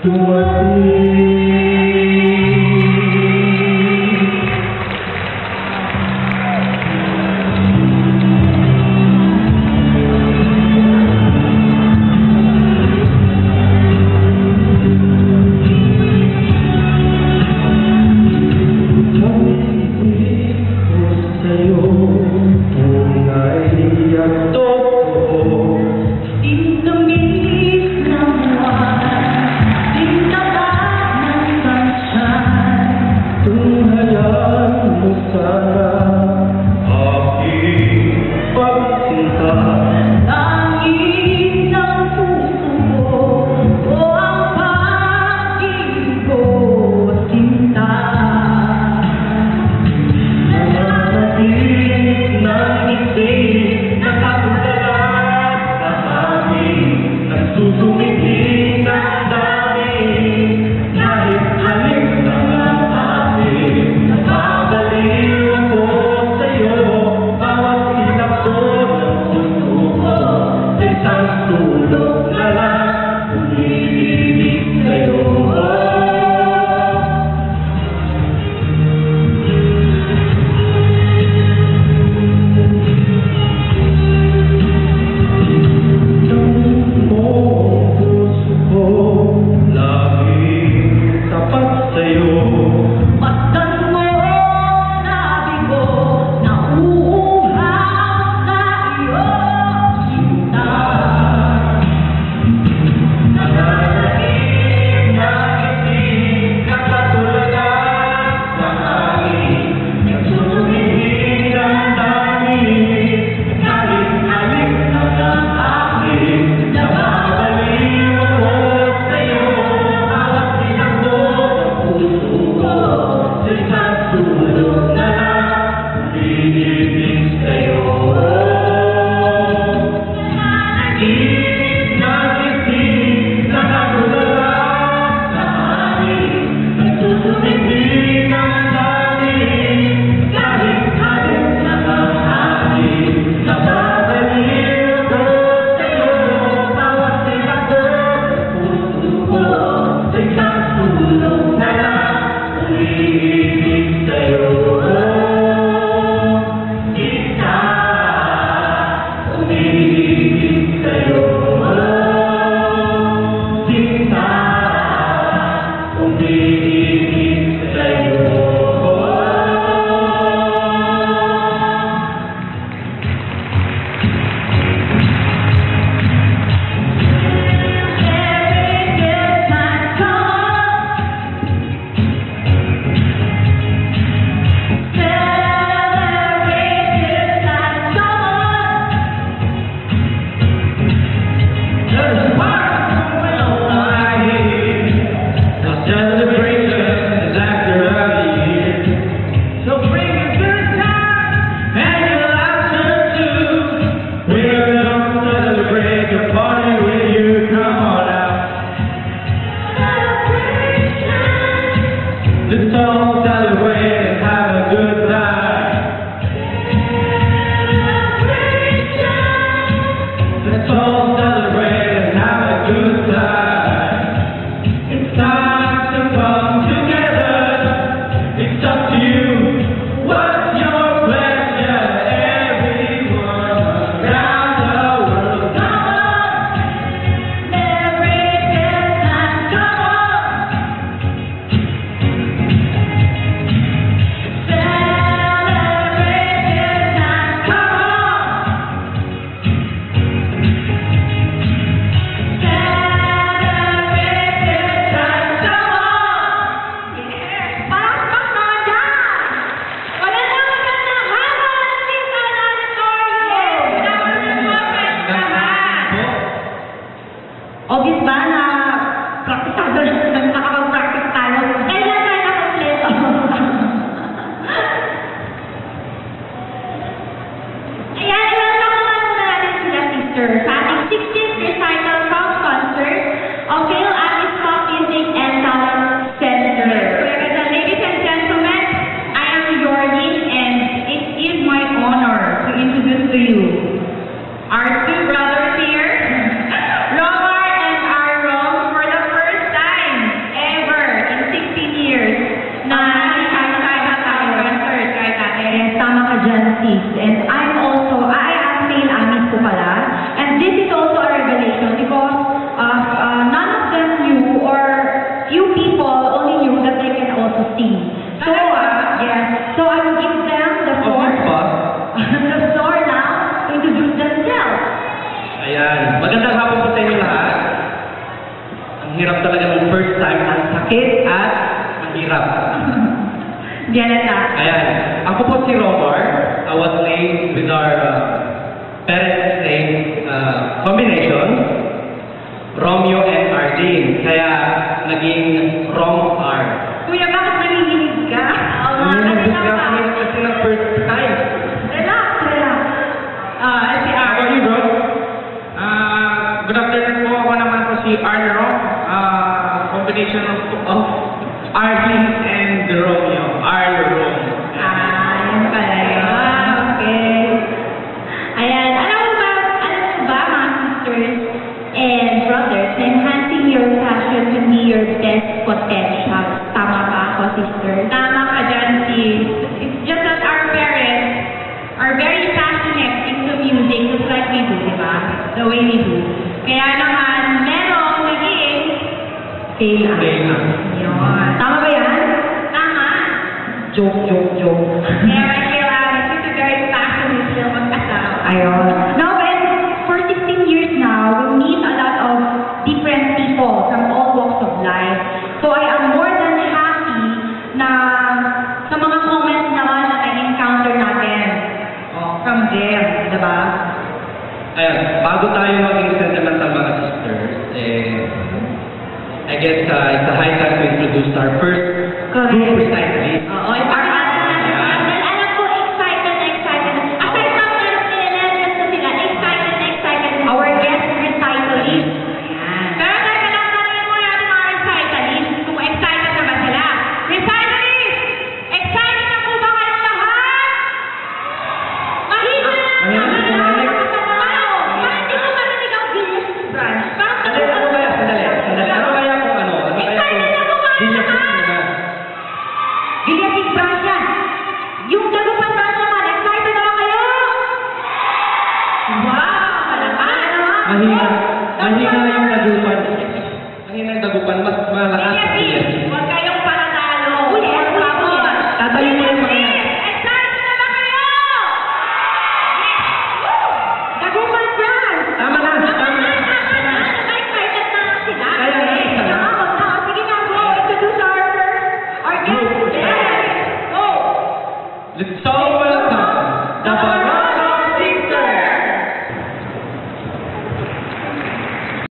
Tumating Center sa ating 60th recital Pulse Concert of Phil Amis Pop Music and Talent Center. Ladies and gentlemen, I am Jordan and it is my honor to introduce to you our two brothers here, Romar and Aaron, for the first time ever in 16 years na nakikasaya sa concert kahit natin. Tama ka dyan, sis. And I am Phil Amis po pala. And this is also a revelation because none of them knew, or few people only knew that they can also sing. So, yes. So I will give them the floor. The floor now to introduce themselves. Ayan. Magandang hapon po sa inyo lahat. Ang hirap talaga ng first time. Ang sakit at ang hirap. Diyanata. Ayan. Ako po si Romar. I was named with our parents' name combination, Romeo and Arlene. Kaya naging Rom-R. Kuya, bakit nanginginig ka? Nanginginig kasi ng first time. Relax. Si How Aaron. are you, bro? Good afternoon po. Ako naman po si Arlo. Combination of Arlene and Romeo. Arlo. Yun pala yun. Okay. Ayan. Alam mo ba, mga sisters and brothers, na enhancing your passion to be your best potential. Tama ba ako, sister? Tama ka dyan, sis. It's just that our parents are very passionate into music, just like we do, di ba? The way we do. Kaya naman, merong naging fail. Yun. Tama ba yan? Tama. Joke. Kaya may kailangan, it's a very passionate sila mag-asawa. Ayun. Now, and for 16 years now, we meet a lot of different people from all walks of life. So I am more than happy na sa mga comments naman na na-encounter natin from them, diba? Ayan. Bago tayo maging sentimental mga sisters, I guess it's a high time to introduce our first group recitalist.